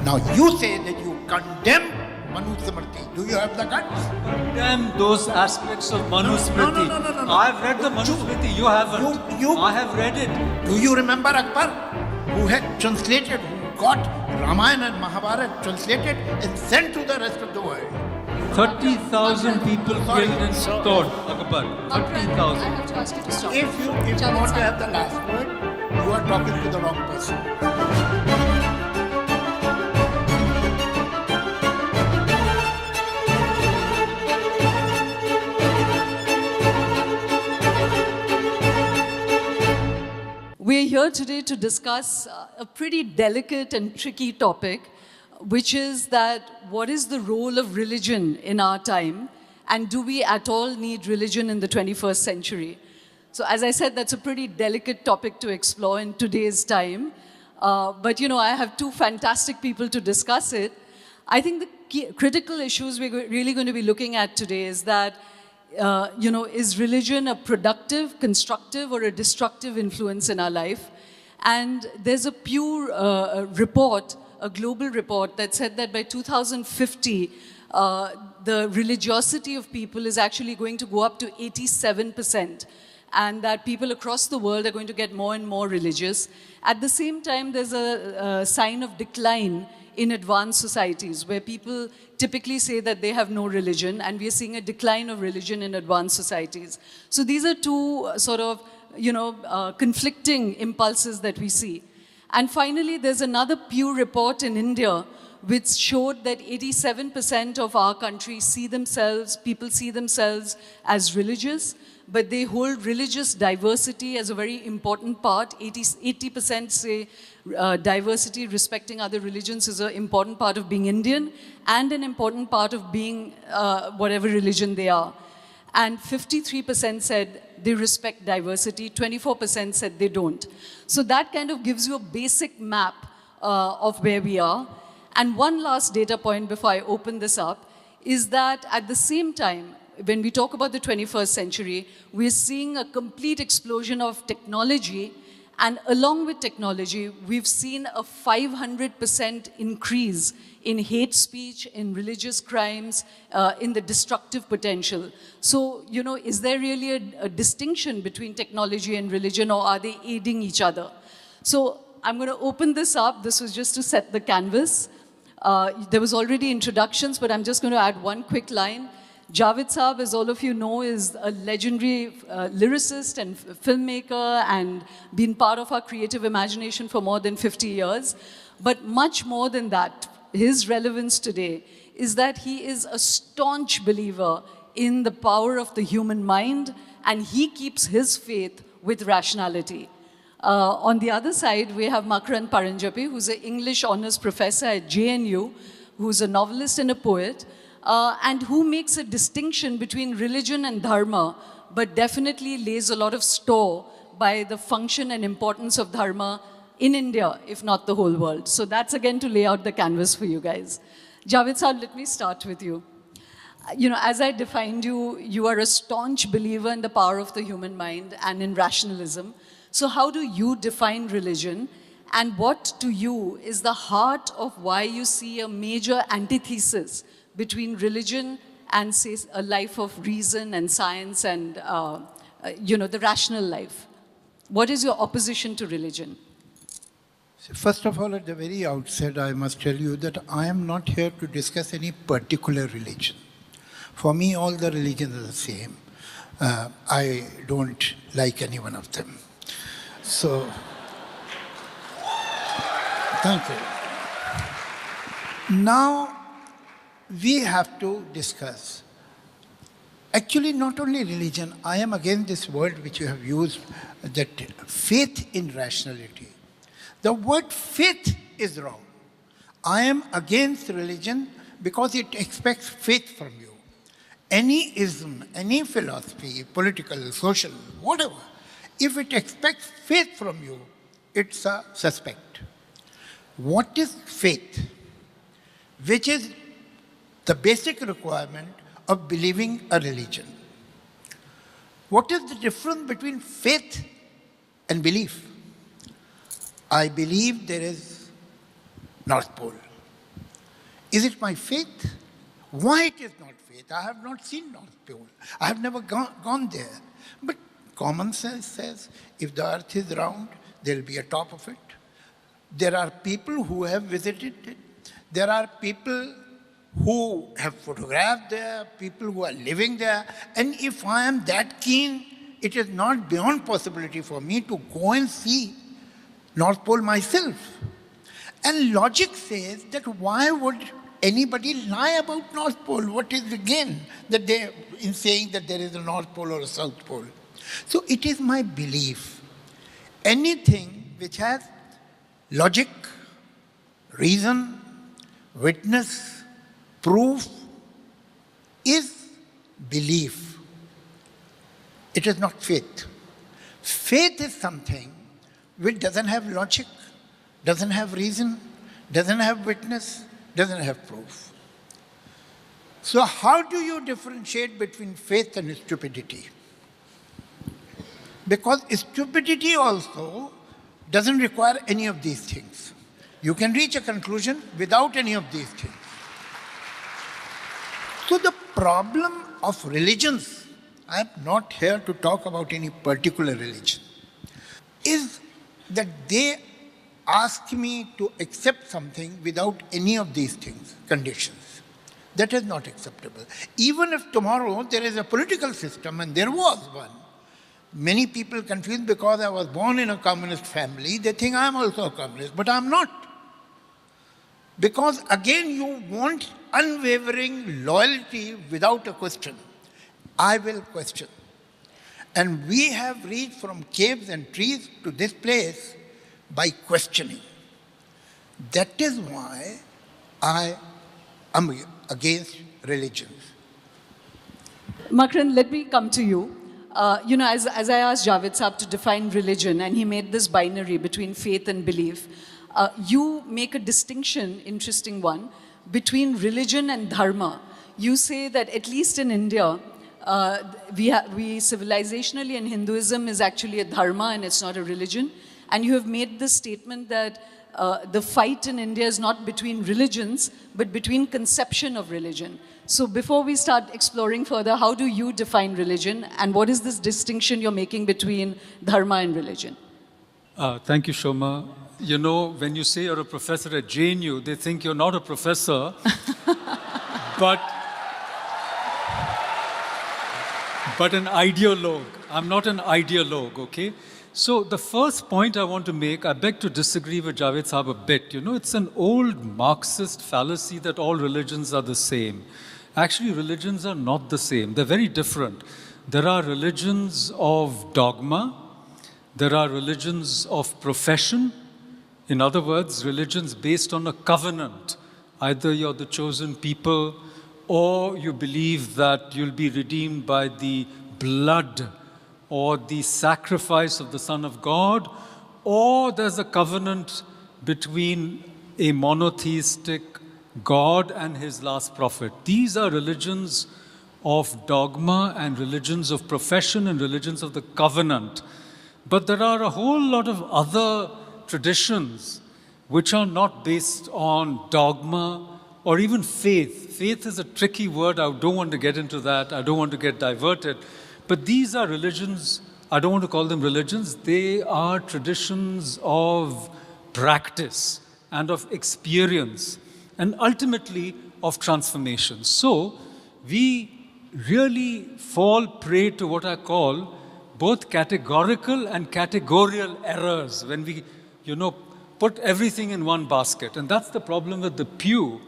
Now you say that you condemn Manusmriti. Do you have the guts? Condemn those aspects of Manusmriti. No. I've read the Manusmriti, you haven't. I have read it. Do you remember Akhtar, who had translated, who got Ramayana and Mahabharata translated and sent to the rest of the world? 30,000 people killed in Tod, Akbar. I 30,000. have to ask you to stop. If you Javed want to Saab. have the last word, you are talking to the wrong person. We're here today to discuss a pretty delicate and tricky topic, which is that what is the role of religion in our time, and do we at all need religion in the 21st century? So as I said, that's a pretty delicate topic to explore in today's time. But I have two fantastic people to discuss it. I think the critical issues we're really going to be looking at today is that is religion a productive, constructive, or a destructive influence in our life? And there's a Pew report, a global report, that said that by 2050, the religiosity of people is actually going to go up to 87%, and that people across the world are going to get more and more religious. At the same time, there's a sign of decline in advanced societies, where people typically say that they have no religion, and we are seeing a decline of religion in advanced societies. So these are two sort of, conflicting impulses that we see. And finally, there's another Pew report in India which showed that 87% of our country people see themselves as religious, but they hold religious diversity as a very important part. 80% say diversity, respecting other religions, is an important part of being Indian and an important part of being whatever religion they are. And 53% said they respect diversity, 24% said they don't. So that kind of gives you a basic map of where we are. And one last data point before I open this up is that at the same time, when we talk about the 21st century, we're seeing a complete explosion of technology. And along with technology, we've seen a 500% increase in hate speech, in religious crimes, in the destructive potential. So, is there really a distinction between technology and religion, or are they aiding each other? So I'm going to open this up. This was just to set the canvas. There was already introductions, but I'm just going to add one quick line. Javed Saab, as all of you know, is a legendary lyricist and filmmaker and been part of our creative imagination for more than 50 years. But much more than that, his relevance today is that he is a staunch believer in the power of the human mind, and he keeps his faith with rationality. On the other side, we have Makran Paranjapi, who's an English honors professor at JNU, who's a novelist and a poet, and who makes a distinction between religion and dharma, but definitely lays a lot of store by the function and importance of dharma in India, if not the whole world. So that's again to lay out the canvas for you guys. Javed Saab, let me start with you. As I defined you, you are a staunch believer in the power of the human mind and in rationalism. So how do you define religion? And what to you is the heart of why you see a major antithesis between religion and, say, a life of reason and science and, the rational life? What is your opposition to religion? First of all, at the very outset, I must tell you that I am not here to discuss any particular religion. For me, all the religions are the same. I don't like any one of them. So, thank you. Now, we have to discuss. Actually, not only religion, I am against this word which you have used, that faith in rationality. The word faith is wrong. I am against religion because it expects faith from you. Any ism, any philosophy, political, social, whatever, if it expects faith from you, it's a suspect. What is faith? Which is the basic requirement of believing a religion. What is the difference between faith and belief? I believe there is North Pole. Is it my faith? Why it is not faith? I have not seen North Pole. I have never gone there. But common sense says, if the earth is round, there will be a top of it. There are people who have visited it. There are people who have photographed there, people who are living there. And if I am that keen, it is not beyond possibility for me to go and see North Pole myself. And logic says that why would anybody lie about North Pole? What is the gain that they in saying that there is a North Pole or a South Pole? So it is my belief. Anything which has logic, reason, witness, proof is belief. It is not faith. Faith is something which doesn't have logic, doesn't have reason, doesn't have witness, doesn't have proof. So how do you differentiate between faith and stupidity? Because stupidity also doesn't require any of these things. You can reach a conclusion without any of these things. So the problem of religions, I am not here to talk about any particular religion, is that they ask me to accept something without any of these things, conditions. That is not acceptable. Even if tomorrow there is a political system, and there was one, many people confused because I was born in a communist family, they think I am also a communist, but I am not. Because again, you want unwavering loyalty without a question. I will question. And we have reached from caves and trees to this place by questioning. That is why I am against religions. Makran, let me come to you. As I asked Javed Saab to define religion, and he made this binary between faith and belief, you make a distinction, interesting one, between religion and dharma. You say that at least in India, we civilizationally, and Hinduism is actually a dharma and it's not a religion. And you have made the statement that the fight in India is not between religions, but between conception of religion. So before we start exploring further, how do you define religion, and what is this distinction you're making between dharma and religion? Thank you, Shoma. You know, when you say you're a professor at JNU, they think you're not a professor, but an ideologue. I'm not an ideologue, okay? So the first point I want to make, I beg to disagree with Javed Saab a bit. You know, it's an old Marxist fallacy that all religions are the same. Actually, religions are not the same. They're very different. There are religions of dogma. There are religions of profession. In other words, religions based on a covenant. Either you're the chosen people, or you believe that you'll be redeemed by the blood or the sacrifice of the Son of God, or there's a covenant between a monotheistic God and his last prophet. These are religions of dogma and religions of profession and religions of the covenant. But there are a whole lot of other traditions which are not based on dogma or even faith. Faith is a tricky word. I don't want to get into that. I don't want to get diverted. But these are religions. I don't want to call them religions. They are traditions of practice and of experience and ultimately of transformation. So we really fall prey to what I call both categorical and categorical errors when we, put everything in one basket. And that's the problem with the Pew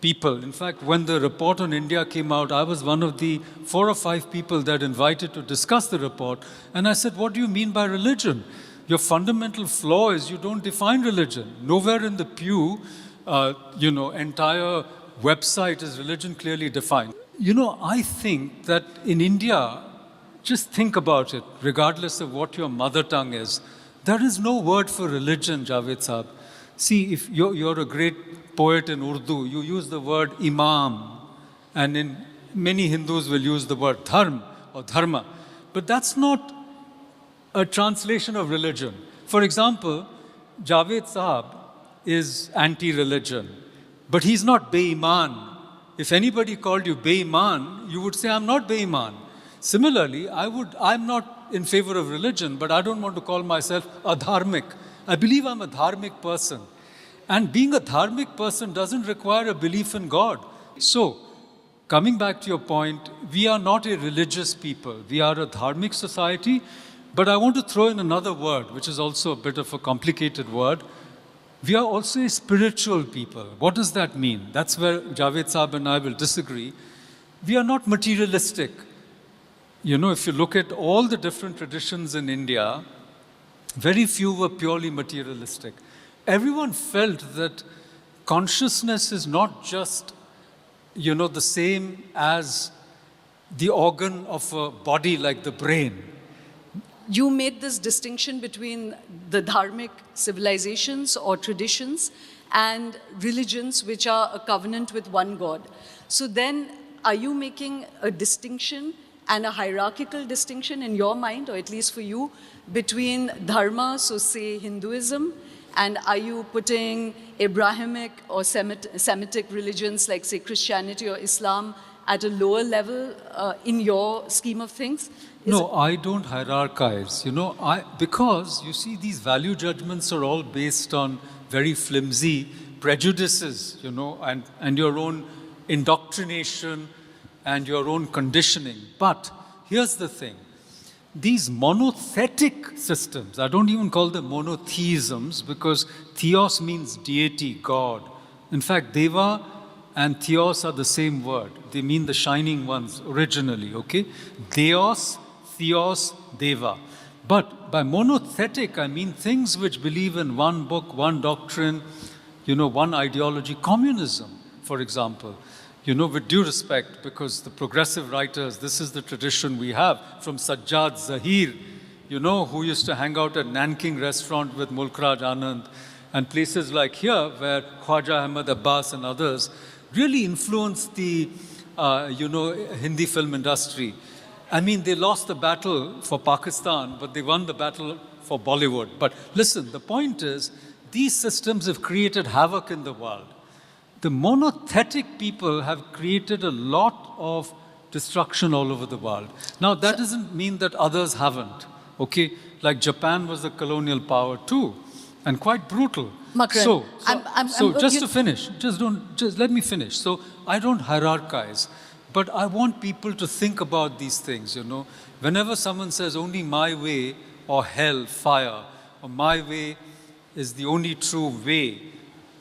people. In fact, when the report on India came out, I was one of the 4 or 5 people that invited to discuss the report. And I said, what do you mean by religion? Your fundamental flaw is you don't define religion. Nowhere in the Pew, entire website is religion clearly defined. I think that in India, just think about it, regardless of what your mother tongue is, there is no word for religion, Javed Saab. See, if you're a great poet in Urdu, you use the word imam, and many Hindus will use the word dharm or dharma. But that's not a translation of religion. For example, Javed Saab is anti-religion. But he's not Be'iman. If anybody called you Be'iman, you would say, I'm not Be'iman. Similarly, I'm not in favor of religion, but I don't want to call myself a dharmic. I believe I'm a dharmic person. And being a dharmic person doesn't require a belief in God. So, coming back to your point, we are not a religious people. We are a dharmic society. But I want to throw in another word, which is also a bit of a complicated word. We are also a spiritual people. What does that mean? That's where Javed Saab and I will disagree. We are not materialistic. You know, if you look at all the different traditions in India, very few were purely materialistic. Everyone felt that consciousness is not just, you know, the same as the organ of a body like the brain. You made this distinction between the dharmic civilizations or traditions and religions which are a covenant with one God. So then, are you making a distinction and a hierarchical distinction in your mind, or at least for you, between dharma, so say Hinduism, and are you putting Abrahamic or Semitic religions like say Christianity or Islam at a lower level in your scheme of things? No, I don't hierarchize, you know, because you see these value judgments are all based on very flimsy prejudices, you know, and your own indoctrination and your own conditioning. But here's the thing, these monothetic systems, I don't even call them monotheisms because theos means deity, God. In fact, Deva and theos are the same word. They mean the shining ones originally, okay? Deos, theos, deva. But by monothetic, I mean things which believe in one book, one doctrine, you know, one ideology. Communism, for example, you know, with due respect, because the progressive writers, this is the tradition we have from Sajjad Zahir, you know, who used to hang out at Nanking restaurant with Mulk Raj Anand and places like here where Khwaja Ahmad Abbas and others really influenced the, you know, Hindi film industry. I mean, they lost the battle for Pakistan, but they won the battle for Bollywood. But listen, the point is, these systems have created havoc in the world. The monothetic people have created a lot of destruction all over the world. Now, that doesn't mean that others haven't, okay? Like Japan was a colonial power too, and quite brutal. Makran, Just to finish, just let me finish. So I don't hierarchize. But I want people to think about these things, you know. Whenever someone says only my way or hell, fire, or my way is the only true way,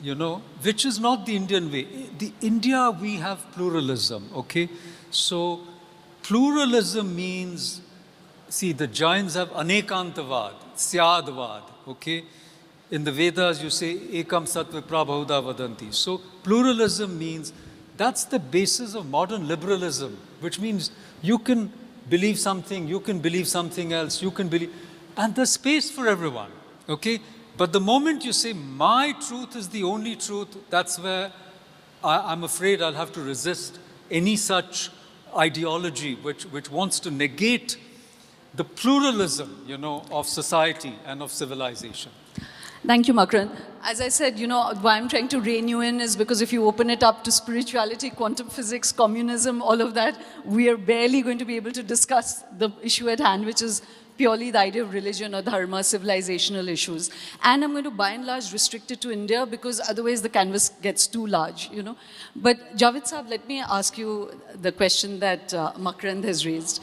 you know, which is not the Indian way. The India, we have pluralism, okay? So pluralism means, see, the Jains have anekantavad, syadvad, okay? In the Vedas, you say ekam sattva prabhuda vadanti. So pluralism means that's the basis of modern liberalism, which means you can believe something, you can believe something else, you can believe, and there's space for everyone, okay? But the moment you say, my truth is the only truth, that's where I'm afraid I'll have to resist any such ideology which wants to negate the pluralism, you know, of society and of civilization. Thank you, Makran. As I said, you know, why I'm trying to rein you in is because if you open it up to spirituality, quantum physics, communism, all of that, we are barely going to be able to discuss the issue at hand, which is purely the idea of religion or dharma, civilizational issues. And I'm going to, by and large, restrict it to India because otherwise the canvas gets too large, you know. But Javed Saab, let me ask you the question that Makrand has raised.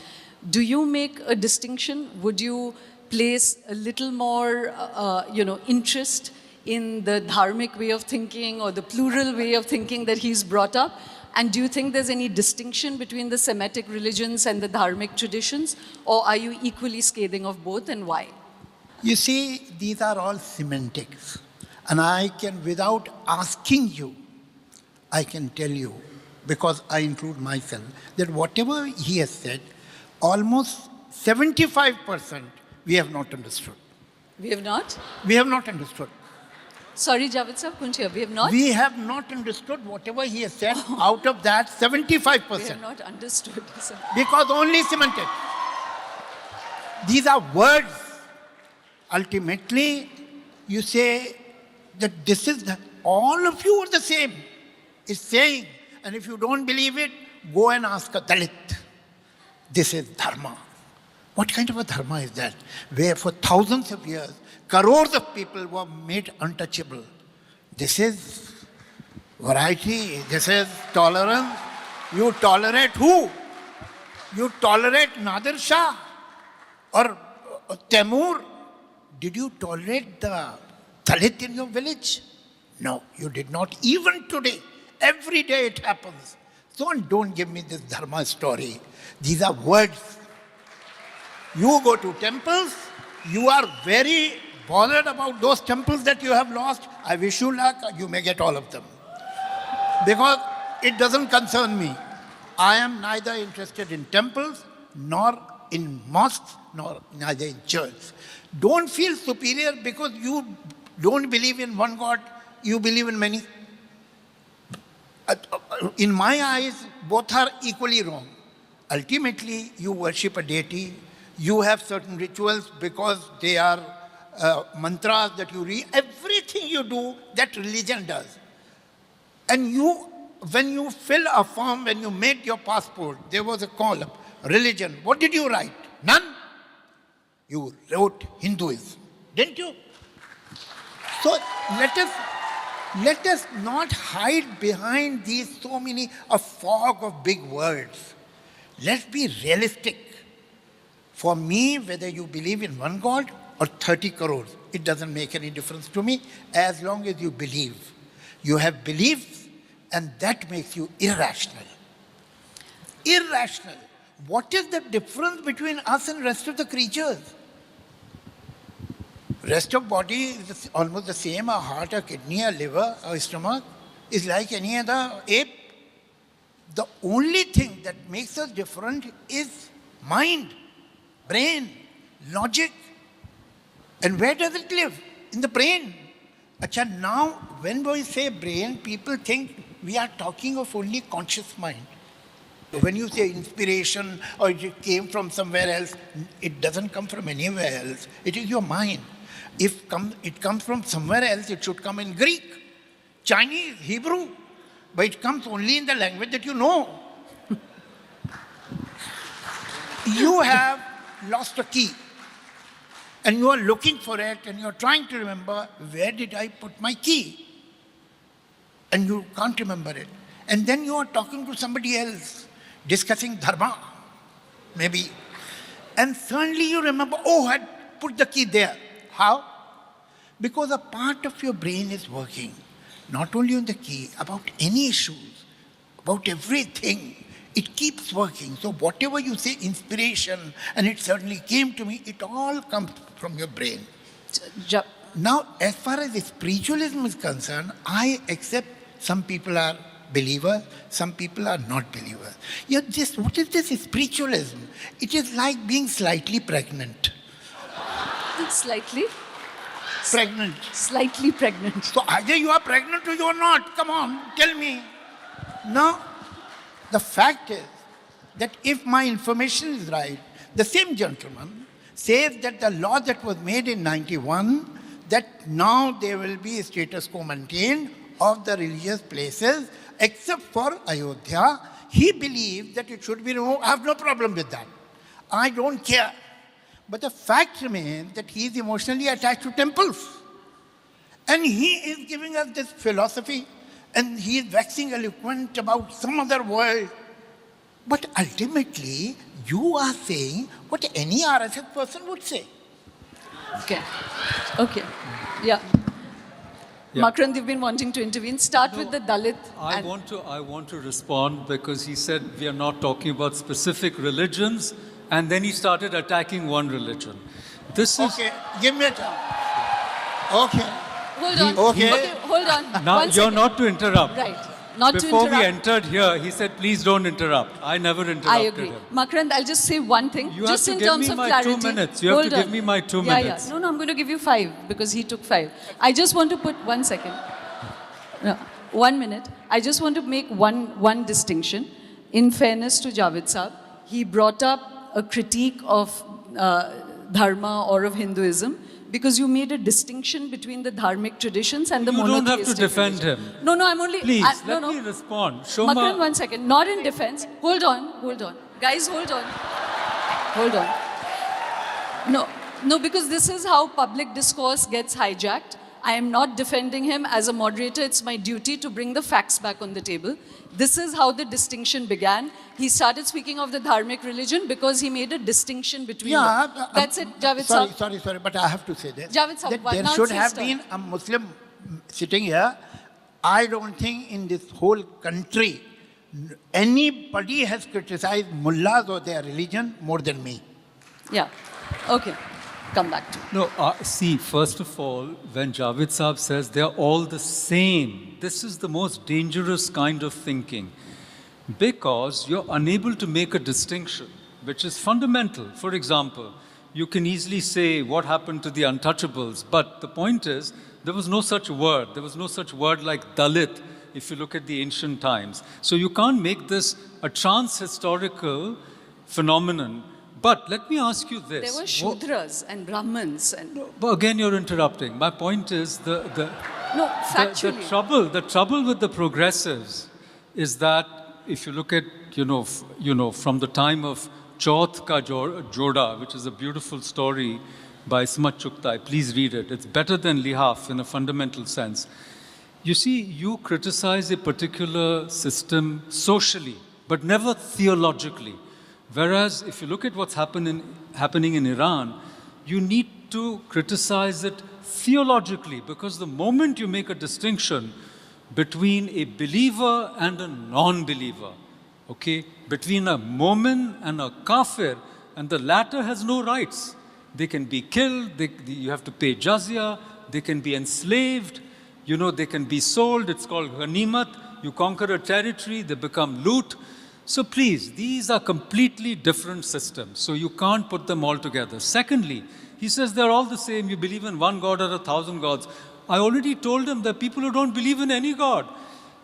Do you make a distinction? Would you place a little more, you know, interest in the dharmic way of thinking or the plural way of thinking that he's brought up? And do you think there's any distinction between the Semitic religions and the dharmic traditions? Or are you equally scathing of both, and why? You see, these are all semantics. And I can, without asking you, I can tell you, because I include myself, that whatever he has said, almost 75% we have not understood. We have not? We have not understood. Sorry, Javed Saab, couldn't hear. We have not? We have not understood whatever he has said. Out of that, 75%. We have not understood. Sir. Because only semantics. These are words. Ultimately, you say that this is all of you are the same. It's saying, and if you don't believe it, go and ask a Dalit. This is dharma. What kind of a dharma is that? Where for thousands of years, crores of people were made untouchable. This is variety. This is tolerance. You tolerate who? You tolerate Nadir Shah or Temur. Did you tolerate the Dalit in your village? No, you did not. Even today, every day it happens. So don't give me this dharma story. These are words. You go to temples, you are very bothered about those temples that you have lost. I wish you luck, you may get all of them. Because it doesn't concern me. I am neither interested in temples, nor in mosques, nor neither in churches. Don't feel superior because you don't believe in one God, you believe in many. In my eyes, both are equally wrong. Ultimately, you worship a deity, you have certain rituals because they are mantras that you read. Everything you do, that religion does. And you, when you fill a form, when you made your passport, there was a column, religion. What did you write? None? You wrote Hinduism, didn't you? So let us not hide behind these so many, a fog of big words. Let's be realistic. For me, whether you believe in one God or 30 crores, it doesn't make any difference to me as long as you believe. You have beliefs and that makes you irrational. Irrational. What is the difference between us and rest of the creatures? Rest of body is almost the same. A heart, a kidney, a liver, a stomach is like any other ape. The only thing that makes us different is mind, brain, logic. And where does it live? In the brain. Acha, now when we say brain, people think we are talking of only conscious mind. When you say inspiration or it came from somewhere else, it doesn't come from anywhere else. It is your mind. If it comes from somewhere else, it should come in Greek, Chinese, Hebrew. But it comes only in the language that you know. You have lost a key. And you are looking for it and you are trying to remember, where did I put my key? And you can't remember it. And then you are talking to somebody else, discussing dharma, maybe. And suddenly you remember, oh, I put the key there. How? Because a part of your brain is working, not only on the key, about any issues, about everything. It keeps working. So whatever you say, inspiration, and it certainly came to me, it all comes from your brain. Now, as far as spiritualism is concerned, I accept some people are believers, some people are not believers. What is this spiritualism? It is like being slightly pregnant. Slightly? Pregnant. Slightly pregnant. So either you are pregnant or you are not. Come on, tell me. Now, the fact is that if my information is right, the same gentleman says that the law that was made in 91, that now there will be a status quo maintained of the religious places except for Ayodhya. He believes that it should be removed. I have no problem with that. I don't care. But the fact remains that he is emotionally attached to temples. And he is giving us this philosophy and he is waxing eloquent about some other world. But ultimately, you are saying what any RSS person would say. Okay. Okay. Yeah. Makrand, you've been wanting to intervene. Start with the Dalit. I want to respond because he said we are not talking about specific religions, and then he started attacking one religion. This is okay. Give me a chance. Okay. Hold on. Okay. Hold on. Now you're not to interrupt. Right. Not Before to interrupt. we entered here, he said, "Please don't interrupt." I never interrupted I agree. him. Makrand, I'll just say one thing. You just have to in give terms me of my clarity. 2 minutes. You have Hold to on. give me my 2 Yeah, minutes. No, I'm going to give you 5 because he took 5. I just want to put 1 second. No, 1 minute. I just want to make one distinction. In fairness to Javed Saab, he brought up a critique of dharma or of Hinduism, because you made a distinction between the dharmic traditions and the You don't have to monotheistic defend religion. him. No, I'm only... Please, no, let me respond. Shoma, Makran, one second. Not in defense. Hold on. Guys, hold on. Hold on. No, because this is how public discourse gets hijacked. I am not defending him. As a moderator, it's my duty to bring the facts back on the table. This is how the distinction began. He started speaking of the dharmic religion because he made a distinction between them. That's it, Javed Saab. Sorry, but I have to say this. Javed Saab, That there should have been a Muslim sitting here. I don't think in this whole country anybody has criticized mullahs or their religion more than me. Yeah. Okay. Come back to. No, see, first of all, when Javed Saab says they're all the same, this is the most dangerous kind of thinking because you're unable to make a distinction, which is fundamental. For example, you can easily say what happened to the untouchables, but the point is there was no such word. There was no such word like Dalit if you look at the ancient times. So you can't make this a trans-historical phenomenon. But let me ask you this. There were Shudras and Brahmins and... But again, you're interrupting. My point is No, factually. the trouble with the progressives is that if you look at, from the time of Chauth Ka Joda, which is a beautiful story by Smat Chuktai, please read it. It's better than Lihaf in a fundamental sense. You see, you criticize a particular system socially, but never theologically. Whereas if you look at what's happening in Iran, you need to criticize it theologically because the moment you make a distinction between a believer and a non-believer, okay, between a mu'min and a kafir, and the latter has no rights. They can be killed, you have to pay jizya, they can be enslaved, they can be sold, it's called ghanimat, you conquer a territory, they become loot. So please, these are completely different systems, so you can't put them all together. Secondly, he says they're all the same, you believe in one God or 1,000 gods. I already told him there are people who don't believe in any God.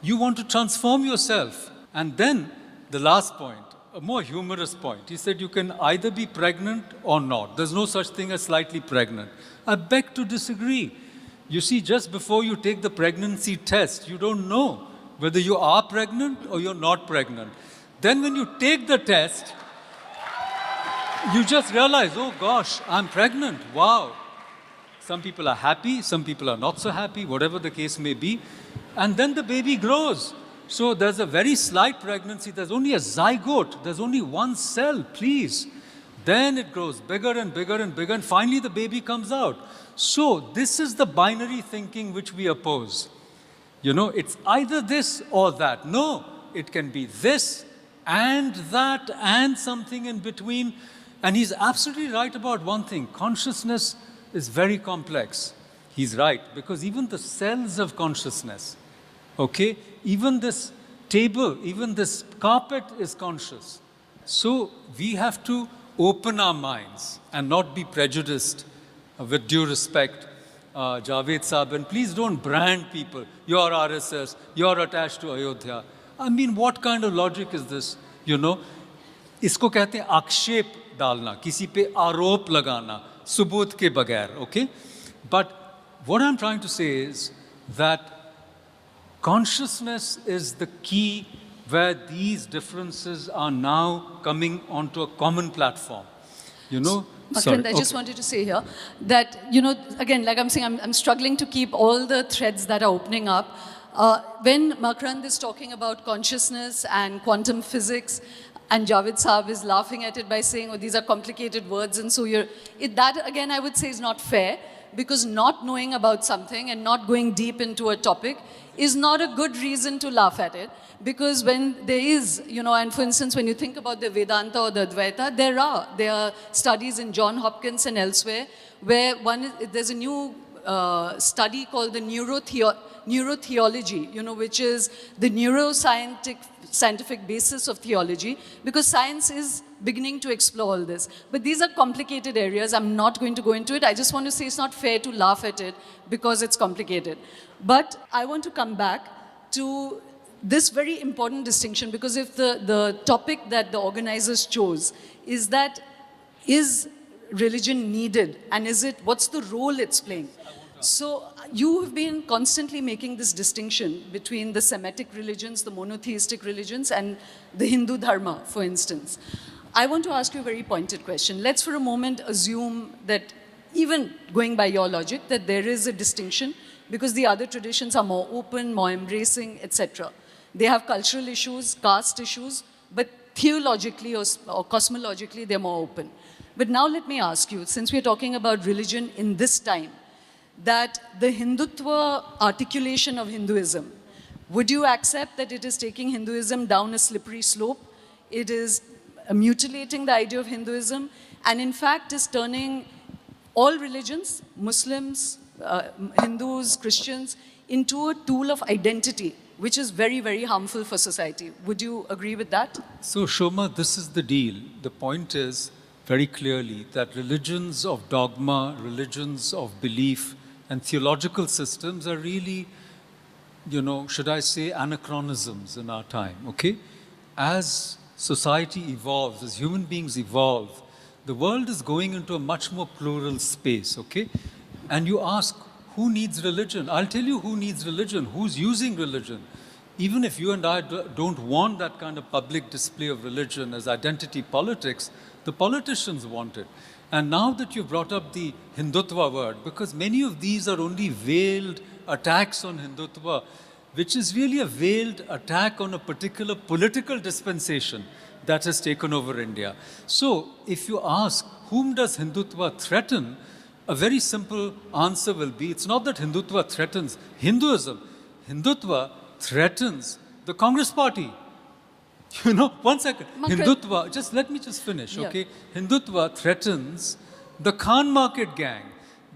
You want to transform yourself. And then the last point, a more humorous point. He said you can either be pregnant or not. There's no such thing as slightly pregnant. I beg to disagree. You see, just before you take the pregnancy test, you don't know whether you are pregnant or you're not pregnant. Then when you take the test, you just realize, oh gosh, I'm pregnant. Wow. Some people are happy, some people are not so happy, whatever the case may be. And then the baby grows. So there's a very slight pregnancy. There's only a zygote. There's only one cell, please. Then it grows bigger and bigger and bigger, and finally the baby comes out. So this is the binary thinking which we oppose. It's either this or that. No, it can be this and that and something in between. And he's absolutely right about one thing. Consciousness is very complex. He's right, because even the cells of consciousness, okay, even this table, even this carpet is conscious. So we have to open our minds and not be prejudiced, with due respect, Javed Saab. And please don't brand people. You're RSS, you're attached to Ayodhya. I mean, what kind of logic is this? इसको कहते हैं आक्षेप डालना, किसी पे आरोप लगाना, सबूत के बगैर, okay? But what I'm trying to say is that consciousness is the key where these differences are now coming onto a common platform. Akhtar, I just wanted to say here that, again, like I'm saying, I'm struggling to keep all the threads that are opening up. When Makrand is talking about consciousness and quantum physics, and Javed Saab is laughing at it by saying, oh, these are complicated words, and so that, again, I would say is not fair, because not knowing about something and not going deep into a topic is not a good reason to laugh at it. Because when there is, and for instance, when you think about the Vedanta or the Advaita, there are studies in Johns Hopkins and elsewhere where there's a new study called the neurotheology, which is the neuroscientific basis of theology, because science is beginning to explore all this. But these are complicated areas. I'm not going to go into it. I just want to say it's not fair to laugh at it because it's complicated. But I want to come back to this very important distinction, because if the topic that the organizers chose is religion needed? And what's the role it's playing? So you have been constantly making this distinction between the Semitic religions, the monotheistic religions, and the Hindu Dharma, for instance. I want to ask you a very pointed question. Let's for a moment assume that, even going by your logic, that there is a distinction because the other traditions are more open, more embracing, etc. They have cultural issues, caste issues, but theologically or cosmologically, they're more open. But now let me ask you, since we're talking about religion in this time, that the Hindutva articulation of Hinduism, would you accept that it is taking Hinduism down a slippery slope? It is mutilating the idea of Hinduism, and in fact is turning all religions, Muslims, Hindus, Christians, into a tool of identity, which is very, very harmful for society. Would you agree with that? So, Shoma, this is the deal. The point is very clearly that religions of dogma, religions of belief, and theological systems are really, should I say, anachronisms in our time, okay? As society evolves, as human beings evolve, the world is going into a much more plural space, okay? And you ask, who needs religion? I'll tell you who needs religion, who's using religion. Even if you and I don't want that kind of public display of religion as identity politics, the politicians want it. And now that you brought up the Hindutva word, because many of these are only veiled attacks on Hindutva, which is really a veiled attack on a particular political dispensation that has taken over India. So if you ask, whom does Hindutva threaten? A very simple answer will be, it's not that Hindutva threatens Hinduism. Hindutva threatens the Congress party. One second. Hindutva, let me finish, okay? Hindutva threatens the Khan Market gang.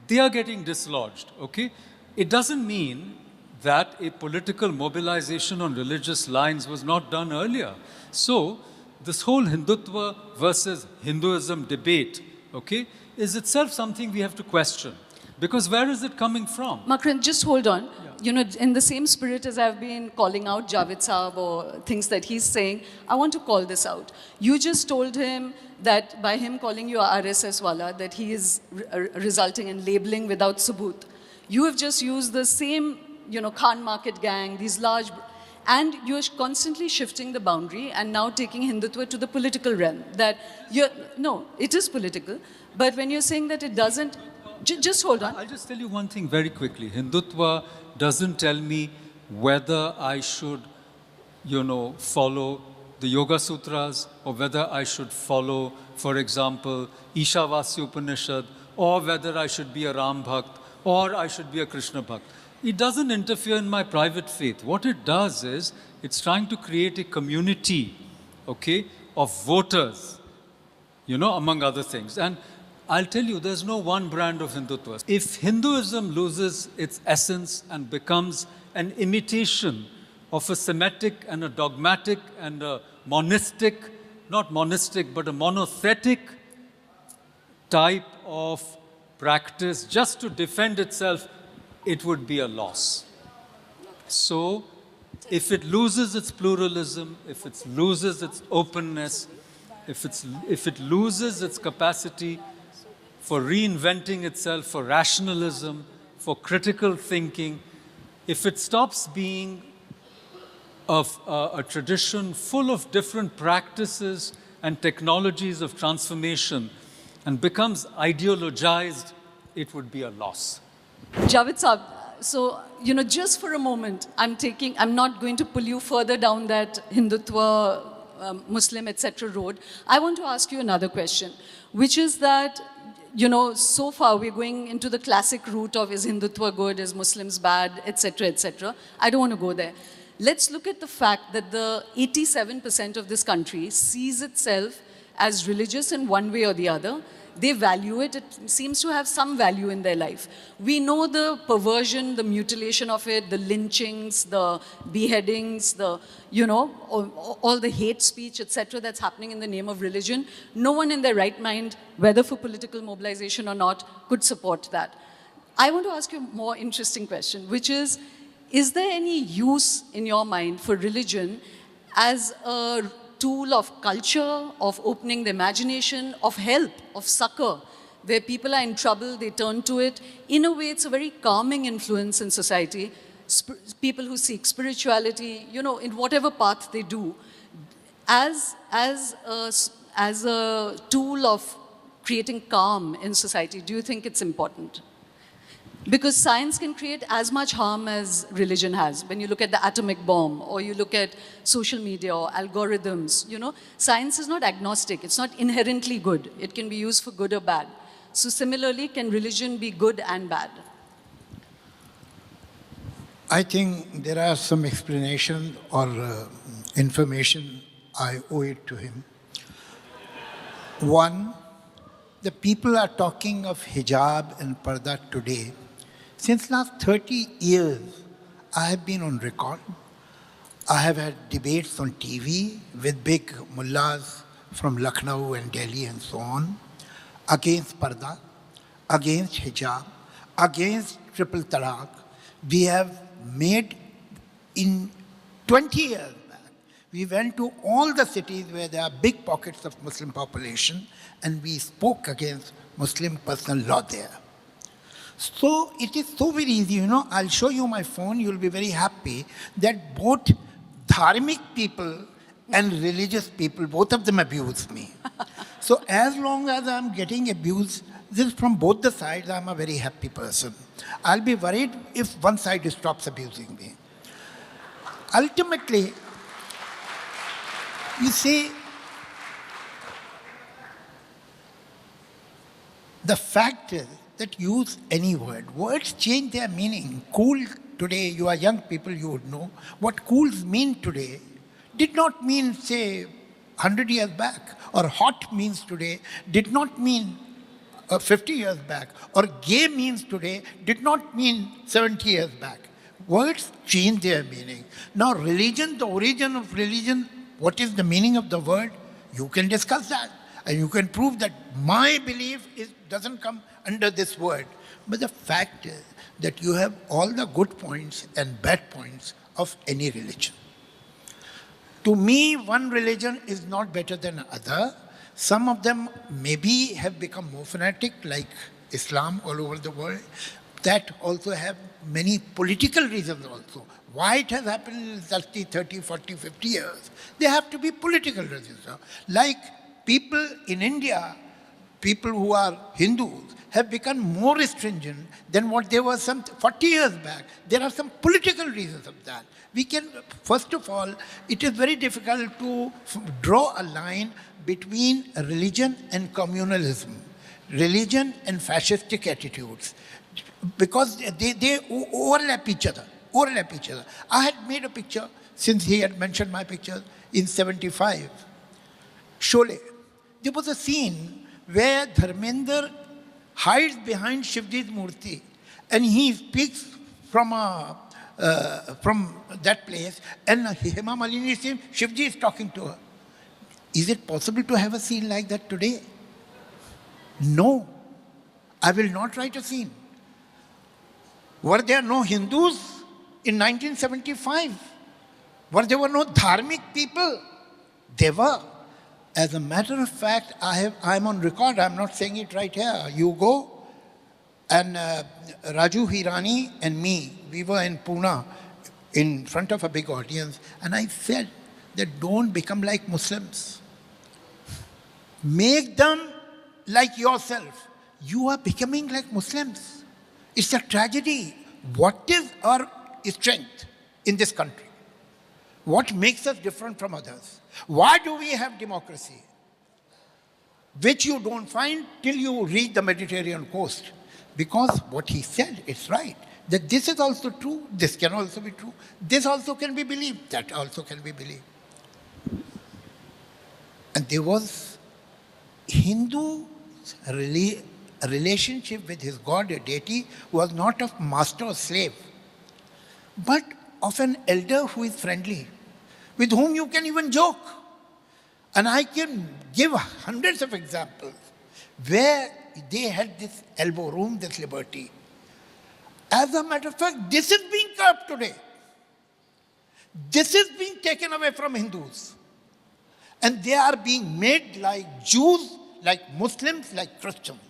They are getting dislodged, okay? It doesn't mean that a political mobilization on religious lines was not done earlier. So, this whole Hindutva versus Hinduism debate, okay, is itself something we have to question. Because where is it coming from? Makran, just hold on. In the same spirit as I've been calling out Javed Saab or things that he's saying, I want to call this out. You just told him that by him calling you RSS wala, that he is resulting in labeling without sabut. You have just used the same, Khan Market gang, these large, and you're constantly shifting the boundary and now taking Hindutva to the political realm. No, it is political, but when you're saying that it doesn't, just hold on. I'll just tell you one thing very quickly. Hindutva doesn't tell me whether I should, follow the Yoga Sutras or whether I should follow, for example, Ishavasya Upanishad, or whether I should be a Ram Bhakt or I should be a Krishna Bhakt. It doesn't interfere in my private faith. What it does is, it's trying to create a community, okay, of voters, among other things. And I'll tell you, there's no one brand of Hindutva. If Hinduism loses its essence and becomes an imitation of a Semitic and a dogmatic and a monistic, not monistic, but a monothetic type of practice just to defend itself, it would be a loss. So, if it loses its pluralism, if it loses its openness, if it loses its capacity for reinventing itself, for rationalism, for critical thinking, if it stops being a tradition full of different practices and technologies of transformation and becomes ideologized, it would be a loss. Javed Saab, so, just for a moment, I'm not going to pull you further down that Hindutva, Muslim, etc. road. I want to ask you another question, which is that, so far we're going into the classic route of is Hindutva good, is Muslims bad, etc., etc. I don't want to go there. Let's look at the fact that the 87% of this country sees itself as religious in one way or the other. They value it. It seems to have some value in their life. We know the perversion, the mutilation of it, the lynchings, the beheadings, the, all the hate speech, etc. that's happening in the name of religion. No one in their right mind, whether for political mobilization or not, could support that. I want to ask you a more interesting question, which is there any use in your mind for religion as a tool of culture, of opening the imagination, of help, of succor, where people are in trouble, they turn to it. In a way, it's a very calming influence in society. People who seek spirituality, you know, in whatever path they do, as a tool of creating calm in society, do you think it's important? Because science can create as much harm as religion has. When you look at the atomic bomb, or you look at social media or algorithms, you know, science is not agnostic. It's not inherently good. It can be used for good or bad. So similarly, can religion be good and bad? I think there are some explanation or information I owe it to him. One, the people are talking of hijab and parda today. Since last 30 years, I have been on record. I have had debates on TV with big mullahs from Lucknow and Delhi and so on, against parda, against hijab, against triple talaq. We have made in 20 years back, we went to all the cities where there are big pockets of Muslim population, and we spoke against Muslim personal law there. So it is so very easy, you know, I'll show you my phone, you'll be very happy that both dharmic people and religious people, both of them abuse me. So as long as I'm getting abused, this is from both the sides, I'm a very happy person. I'll be worried if one side stops abusing me. Ultimately, you see, the fact is that use any word. Words change their meaning. Cool today, you are young people, you would know. What cools mean today did not mean, say, 100 years back. Or hot means today did not mean 50 years back. Or gay means today did not mean 70 years back. Words change their meaning. Now religion, the origin of religion, what is the meaning of the word? You can discuss that. And you can prove that my belief doesn't come under this word. But the fact is that you have all the good points and bad points of any religion. To me, one religion is not better than other. Some of them maybe have become more fanatic, like Islam all over the world. That also have many political reasons also. Why it has happened in 30, 40, 50 years, they have to be political reasons. Like people in India, people who are Hindus, have become more stringent than what they were some 40 years back. There are some political reasons of that. We can, first of all, it is very difficult to draw a line between religion and communalism, religion and fascistic attitudes, because they overlap each other. I had made a picture, since he had mentioned my picture, in 75. Sholay. There was a scene where Dharmender hides behind Shivji's murti, and he speaks from that place, and Hema Malini says, Shivji is talking to her. Is it possible to have a scene like that today? No. I will not write a scene. Were there no Hindus in 1975? Were there no dharmic people? There were. As a matter of fact, I'm on record, I'm not saying it right here. You go, and Raju Hirani and me, we were in Pune in front of a big audience, and I said that don't become like Muslims. Make them like yourself. You are becoming like Muslims. It's a tragedy. What is our strength in this country? What makes us different from others? Why do we have democracy? Which you don't find till you reach the Mediterranean coast. Because what he said is right. That this is also true, this can also be true. This also can be believed, that also can be believed. And there was Hindu relationship with his god, a deity, was not of master or slave, but of an elder who is friendly, with whom you can even joke. And I can give hundreds of examples where they had this elbow room, this liberty. As a matter of fact, this is being curbed today. This is being taken away from Hindus. And they are being made like Jews, like Muslims, like Christians.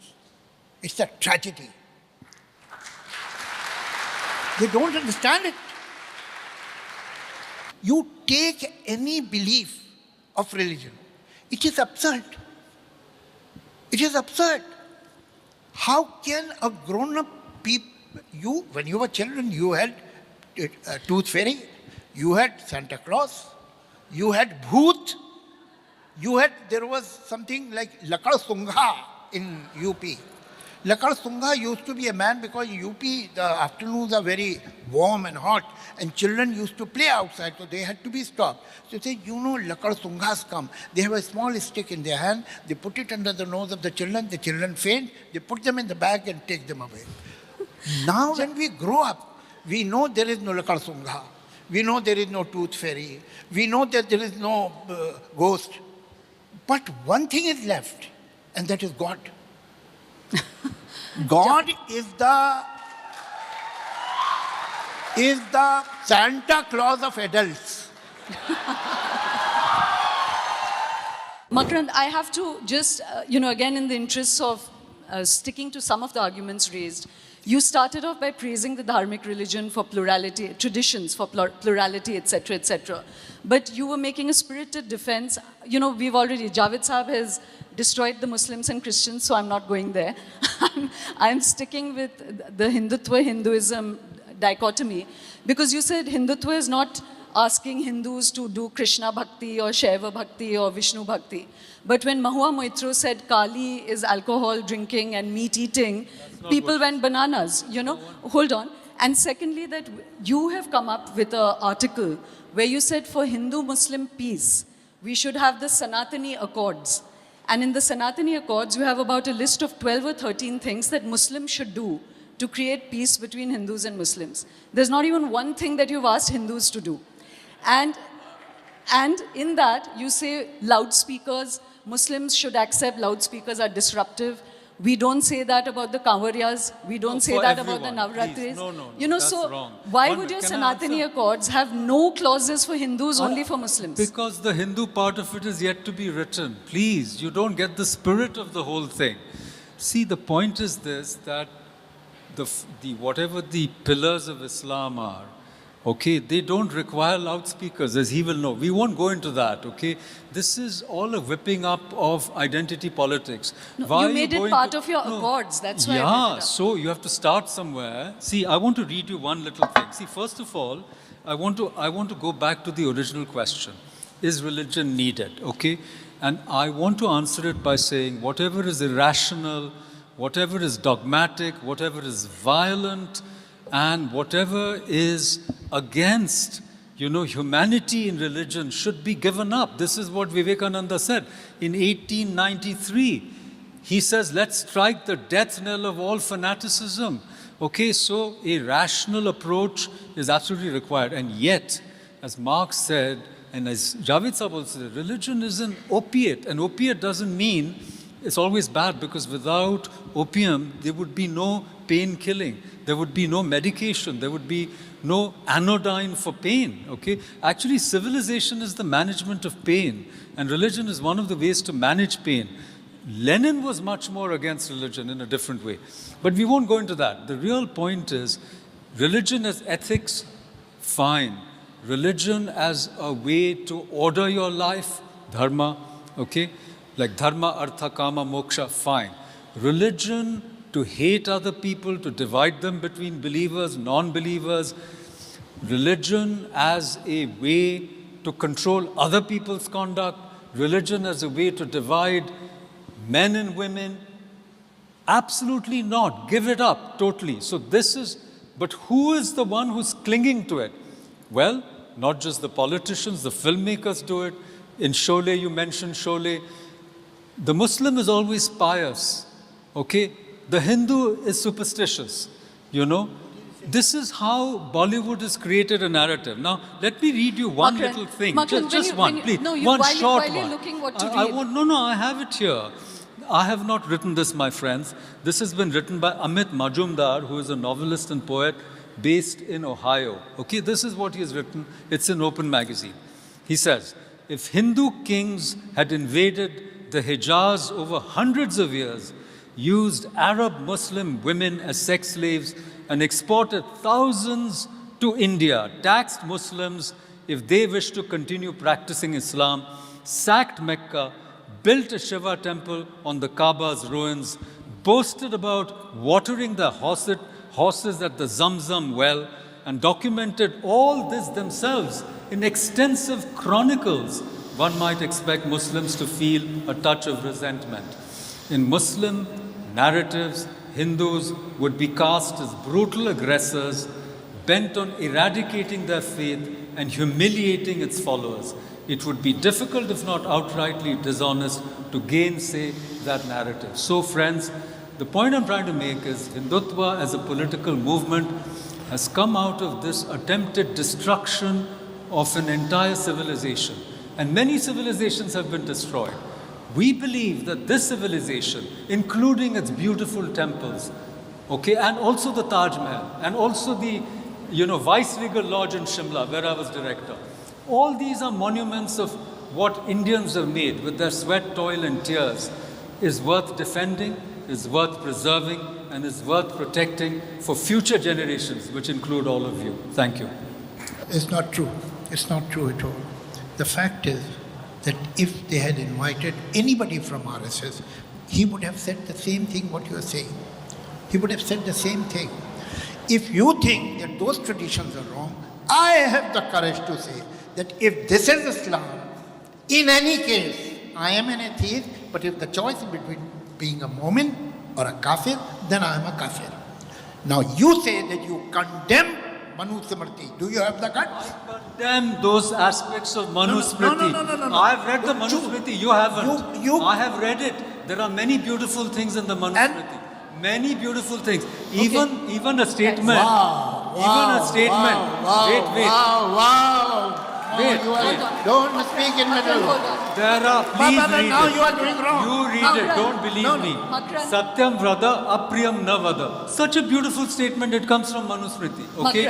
It's a tragedy. They don't understand it. You take any belief of religion, it is absurd. It is absurd. How can a grown-up when you were children, you had tooth fairy, you had Santa Claus, you had bhoot, there was something like Lakad Sungha in UP. Lakad Sungha used to be a man because UP, the afternoons are very warm and hot, and children used to play outside, so they had to be stopped. So they say, Lakad Sunghas come. They have a small stick in their hand, they put it under the nose of the children faint, they put them in the bag and take them away. Now when we grow up, we know there is no Lakad Sungha, we know there is no tooth fairy, we know that there is no ghost. But one thing is left, and that is God. God is the Santa Claus of adults. Makarand, I have to just, again in the interests of sticking to some of the arguments raised, you started off by praising the dharmic religion for plurality, traditions for plurality, etc., etc. But you were making a spirited defense. Javed Saab has destroyed the Muslims and Christians, so I'm not going there. I'm sticking with the Hindutva-Hinduism dichotomy, because you said Hindutva is not asking Hindus to do Krishna Bhakti or Shaiva Bhakti or Vishnu Bhakti. But when Mahua Moitro said Kali is alcohol drinking and meat eating, people went bananas, Hold on. And secondly, that you have come up with an article where you said for Hindu-Muslim peace, we should have the Sanatani Accords. And in the Sanatani Accords, you have about a list of 12 or 13 things that Muslims should do to create peace between Hindus and Muslims. There's not even one thing that you've asked Hindus to do. And in that, you say loudspeakers, Muslims should accept loudspeakers are disruptive. We don't say that about the Kanwariyas. We don't say that about the Navratris. Please, no, that's wrong. Why would your Sanatani Accords have no clauses for Hindus, only for Muslims? Because the Hindu part of it is yet to be written. Please, you don't get the spirit of the whole thing. See, the point is this, that whatever the pillars of Islam are, okay, they don't require loudspeakers, as he will know. We won't go into that, okay? This is all a whipping up of identity politics. No, you made it part of your accords, that's why I brought it up. So you have to start somewhere. See, I want to read you one little thing. See, first of all, I want to go back to the original question. Is religion needed, okay? And I want to answer it by saying whatever is irrational, whatever is dogmatic, whatever is violent, and whatever is against, humanity in religion should be given up. This is what Vivekananda said in 1893. He says, let's strike the death knell of all fanaticism. Okay, so a rational approach is absolutely required. And yet, as Marx said, and as Javed Saab also said, religion is an opiate. And opiate doesn't mean it's always bad, because without opium, there would be no pain killing. There would be no medication. There would be no anodyne for pain, okay? Actually, civilization is the management of pain, and religion is one of the ways to manage pain. Lenin was much more against religion in a different way. But we won't go into that. The real point is, religion as ethics, fine. Religion as a way to order your life, dharma, okay? Like dharma, artha, kama, moksha, fine. Religion to hate other people, to divide them between believers, non-believers. Religion as a way to control other people's conduct. Religion as a way to divide men and women. Absolutely not. Give it up totally. So but who is the one who's clinging to it? Well, not just the politicians, the filmmakers do it. In Sholay, you mentioned Sholay. The Muslim is always pious, okay? The Hindu is superstitious, This is how Bollywood has created a narrative. Now, let me read you one little thing. Just one, please. One short one. While you're looking what to read. I have it here. I have not written this, my friends. This has been written by Amit Majumdar, who is a novelist and poet based in Ohio. Okay, this is what he has written. It's in Open Magazine. He says, if Hindu kings had invaded the Hijaz over hundreds of years, used Arab Muslim women as sex slaves, and exported thousands to India, taxed Muslims if they wish to continue practicing Islam, sacked Mecca, built a Shiva temple on the Kaaba's ruins, boasted about watering the horses at the Zamzam well, and documented all this themselves in extensive chronicles, one might expect Muslims to feel a touch of resentment. In Muslim narratives, Hindus would be cast as brutal aggressors, bent on eradicating their faith and humiliating its followers. It would be difficult, if not outrightly dishonest, to gainsay that narrative. So, friends, the point I'm trying to make is Hindutva as a political movement has come out of this attempted destruction of an entire civilization. And many civilizations have been destroyed. We believe that this civilization, including its beautiful temples, okay, and also the Taj Mahal, and also the Viceregal Lodge in Shimla, where I was director, all these are monuments of what Indians have made with their sweat, toil, and tears, is worth defending, is worth preserving, and is worth protecting for future generations, which include all of you. Thank you. It's not true. It's not true at all. The fact is that if they had invited anybody from RSS, he would have said the same thing what you are saying. He would have said the same thing. If you think that those traditions are wrong, I have the courage to say that if this is Islam, in any case, I am an atheist, but if the choice is between being a Mu'min or a Kafir, then I am a Kafir. Now you say that you condemn Manu Smriti. Do you have the guts? I condemn those aspects of Manu Smriti. No. I've read the Manu Smriti. You haven't. I have read it. There are many beautiful things in the Manu Smriti. Many beautiful things. Even a statement. Wow. Wait. Wait. Don't speak in middle. There are, please read now it. you are doing wrong. You read it, don't believe me. Satyam Vrada, Apriyam Navada. Such a beautiful statement, it comes from Manu Smriti, okay?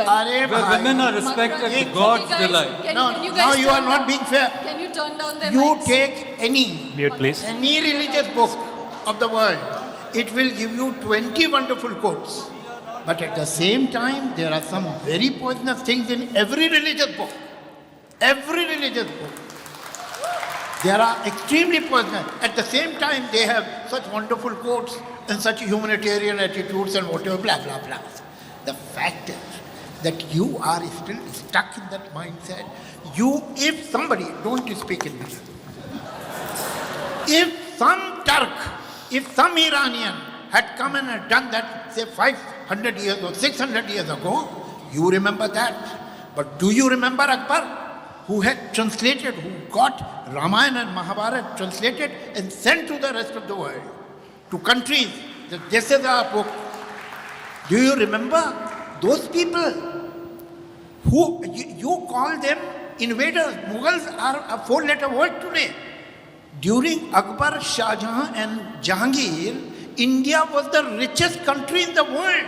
Where women are respected to God's delight. Now you are not being fair. Can you turn down their You mics? take any religious book of the world, it will give you 20 wonderful quotes. But at the same time, there are some very poisonous things in every religious book. Every religious book. There are extremely poisonous. At the same time, they have such wonderful quotes and such humanitarian attitudes and whatever, blah, blah, blah. The fact is that you are still stuck in that mindset. If somebody, don't speak in English. If some Turk, if some Iranian had come and had done that, say 500 years or 600 years ago, you remember that. But do you remember Akbar? Who had translated, who got Ramayana and Mahabharata translated and sent to the rest of the world, to countries, that this is our book. Do you remember those people who you call them invaders? Mughals are a four-letter word today. During Akbar, Shah Jahan and Jahangir, India was the richest country in the world.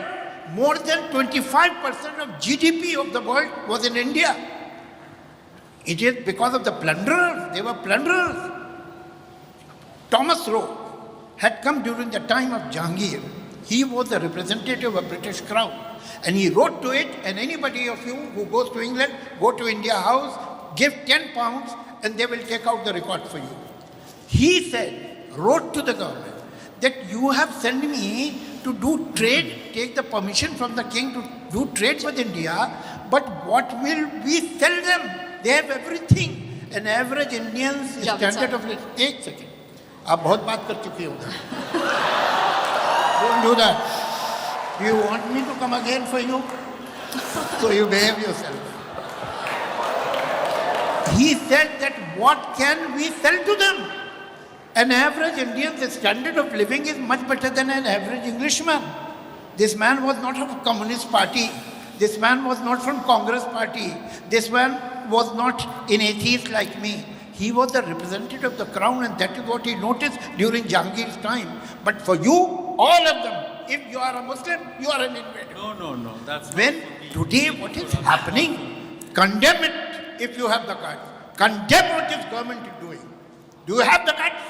More than 25% of GDP of the world was in India. It is because of the plunderers. They were plunderers. Thomas Roe had come during the time of Jahangir. He was the representative of British Crown. And he wrote to it, and anybody of you who goes to England, go to India House, give 10 pounds and they will take out the record for you. He wrote to the government, that you have sent me to do trade, take the permission from the king to do trade with India, but what will we sell them? They have everything. An average Indian's standard of living. एक second. आप बहुत बात कर चुकी हो उधर. Don't do that. Do you want me to come again for you? So you behave yourself. He said that what can we sell to them? An average Indian's standard of living is much better than an average Englishman. This man was not of a communist party. This man was not from Congress party. This man was not an atheist like me. He was the representative of the crown, and that is what he noticed during Jahangir's time. But for you, all of them, if you are a Muslim, you are an invader. No. That's when today what is happening, condemn it if you have the guts. Condemn what this government is doing. Do you have the guts?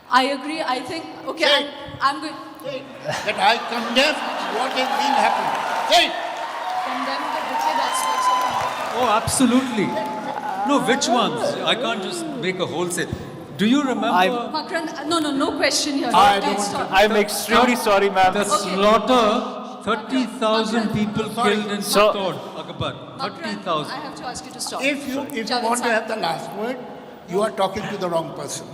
I agree. I think, okay, I'm going Say that I condemn what has been happening. Say it. condemn the wicked aspects of it. Oh, absolutely. No, which ones? I can't just make a wholesale. Do you remember Makran, no question here. I Let's stop. I'm extremely sorry, ma'am. the slaughter? 30,000 people killed in So- Chittor, Akbar. Makran, 30,000. I have to ask you to stop. If you Javed want to Saab. have the last word, you are talking to the wrong person.